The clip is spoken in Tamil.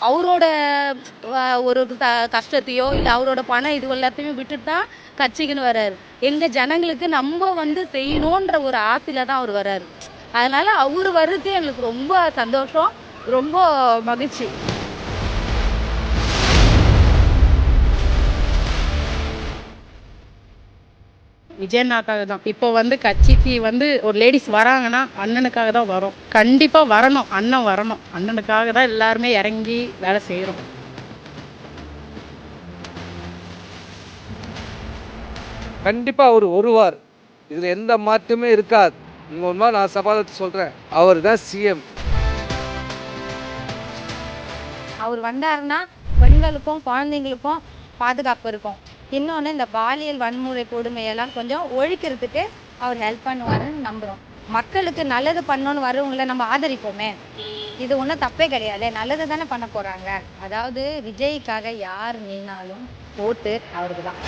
அவரோட ஒரு கஷ்டத்தையோ இல்லை அவரோட பணம் இது எல்லாத்தையுமே விட்டுட்டு தான் கட்சிக்குன்னு வர்றாரு. எங்க ஜனங்களுக்கு நம்ம வந்து செய்யணுன்ற ஒரு ஆசையில தான் அவர் வர்றாரு. அதனால அவர் வர்றது எங்களுக்கு ரொம்ப சந்தோஷம், ரொம்ப மகிழ்ச்சி. விஜயண்ணாக்காக தான். இப்போ வந்து கட்சிக்கு வந்து ஒரு லேடிஸ் வராங்கன்னா அண்ணனுக்காக தான் வரும். கண்டிப்பா வரணும், அண்ணன் வரணும். அண்ணனுக்காக தான் எல்லாருமே இறங்கி வேலை செய்யறோம். கண்டிப்பா அவர் வருவார். இதுல எந்த மாற்றமே இருக்காது. இன்னொரு நான் சவாலத்து சொல்றேன், அவர் தான் சிஎம். அவர் வந்தாருன்னா பெண்களுக்கும் குழந்தைங்களுக்கும் பாதுகாப்பு இருக்கும். இன்னொன்று, இந்த பாலியல் வன்முறை கொடுமையெல்லாம் கொஞ்சம் ஒழிக்கிறதுக்கு அவர் ஹெல்ப் பண்ணுவாருன்னு நம்புகிறோம். மக்களுக்கு நல்லது பண்ணணும்னு வரவங்கள நம்ம ஆதரிப்போமே. இது ஒன்றும் தப்பே கிடையாது, நல்லது தானே பண்ண போகிறாங்க. அதாவது விஜய்க்காக யார் நின்னாலும் ஓட்டு அவருக்கு தான்.